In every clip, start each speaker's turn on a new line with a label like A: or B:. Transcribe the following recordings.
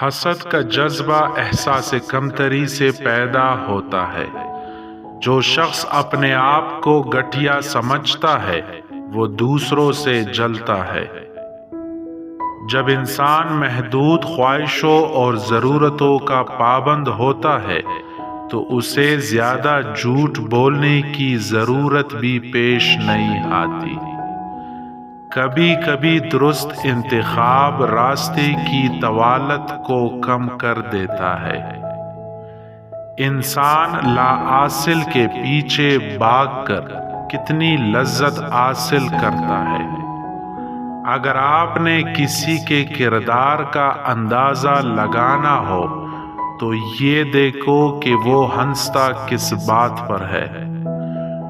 A: حسد کا جذبہ احساس کمتری سے پیدا ہوتا ہے۔ جو شخص اپنے آپ کو گٹھیا سمجھتا ہے وہ دوسروں سے جلتا ہے۔ جب انسان محدود خواہشوں اور ضرورتوں کا پابند ہوتا ہے تو اسے زیادہ جھوٹ بولنے کی ضرورت بھی پیش نہیں آتی۔ کبھی کبھی درست انتخاب راستے کی طوالت کو کم کر دیتا ہے۔ انسان لا حاصل کے پیچھے بھاگ کر کتنی لذت حاصل کرتا ہے۔ اگر آپ نے کسی کے کردار کا اندازہ لگانا ہو تو یہ دیکھو کہ وہ ہنستا کس بات پر ہے۔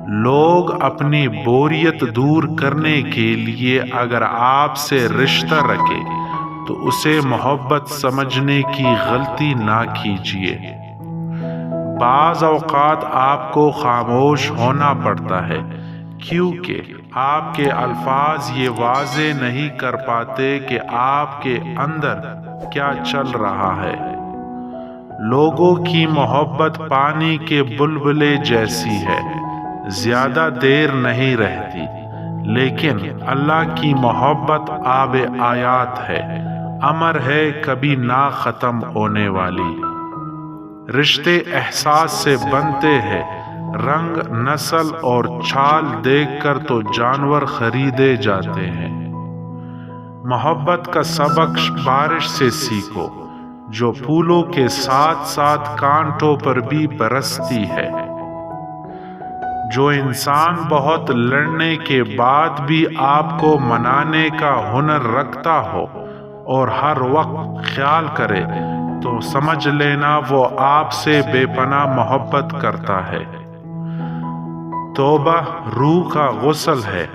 A: لوگ اپنی بوریت دور کرنے کے لیے اگر آپ سے رشتہ رکھے تو اسے محبت سمجھنے کی غلطی نہ کیجیے۔ بعض اوقات آپ کو خاموش ہونا پڑتا ہے کیونکہ آپ کے الفاظ یہ واضح نہیں کر پاتے کہ آپ کے اندر کیا چل رہا ہے۔ لوگوں کی محبت پانی کے بلبلے جیسی ہے، زیادہ دیر نہیں رہتی، لیکن اللہ کی محبت آب حیات ہے، امر ہے، کبھی نہ ختم ہونے والی۔ رشتے احساس سے بنتے ہیں، رنگ، نسل اور چھال دیکھ کر تو جانور خریدے جاتے ہیں۔ محبت کا سبق بارش سے سیکھو، جو پھولوں کے ساتھ ساتھ کانٹوں پر بھی برستی ہے۔ جو انسان بہت لڑنے کے بعد بھی آپ کو منانے کا ہنر رکھتا ہو اور ہر وقت خیال کرے تو سمجھ لینا وہ آپ سے بے پناہ محبت کرتا ہے۔ توبہ روح کا غسل ہے،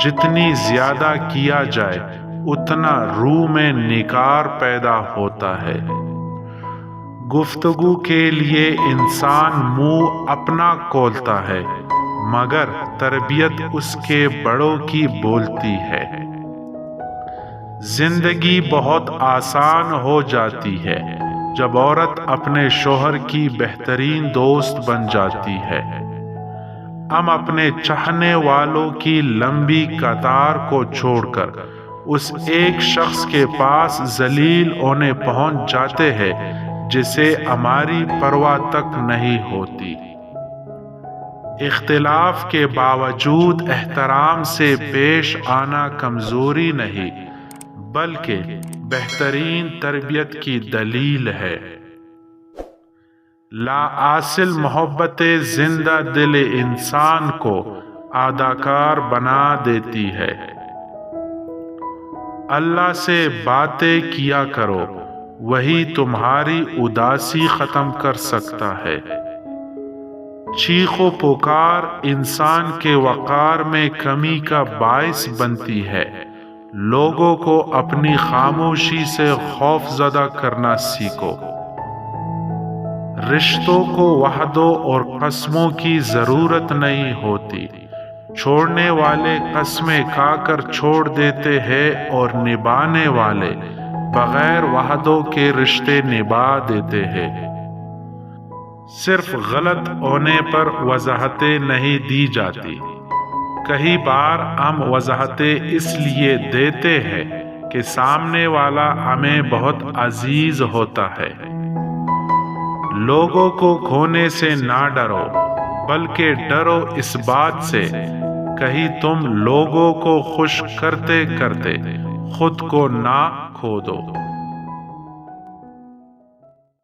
A: جتنی زیادہ کیا جائے اتنا روح میں نکھار پیدا ہوتا ہے۔ گفتگو کے لیے انسان منہ اپنا کھولتا ہے مگر تربیت اس کے بڑوں کی بولتی ہے۔ زندگی بہت آسان ہو جاتی ہے جب عورت اپنے شوہر کی بہترین دوست بن جاتی ہے۔ ہم اپنے چاہنے والوں کی لمبی قطار کو چھوڑ کر اس ایک شخص کے پاس ذلیل ہونے پہنچ جاتے ہیں جسے ہماری پرواہ تک نہیں ہوتی۔ اختلاف کے باوجود احترام سے پیش آنا کمزوری نہیں بلکہ بہترین تربیت کی دلیل ہے۔ لا حاصل محبت زندہ دل انسان کو اداکار بنا دیتی ہے۔ اللہ سے باتیں کیا کرو، وہی تمہاری اداسی ختم کر سکتا ہے۔ چیخ و پکار انسان کے وقار میں کمی کا باعث بنتی ہے۔ لوگوں کو اپنی خاموشی سے خوف زدہ کرنا سیکھو۔ رشتوں کو وعدوں اور قسموں کی ضرورت نہیں ہوتی۔ چھوڑنے والے قسمیں کھا کر چھوڑ دیتے ہیں اور نبھانے والے بغیر وعدوں کے رشتے نبھا دیتے ہیں۔ صرف غلط ہونے پر وضاحتیں نہیں دی جاتی، کئی بار ہم وضاحتیں اس لیے دیتے ہیں کہ سامنے والا ہمیں بہت عزیز ہوتا ہے۔ لوگوں کو کھونے سے نہ ڈرو بلکہ ڈرو اس بات سے کہیں تم لوگوں کو خوش کرتے کرتے خود کو نہ کھو دو۔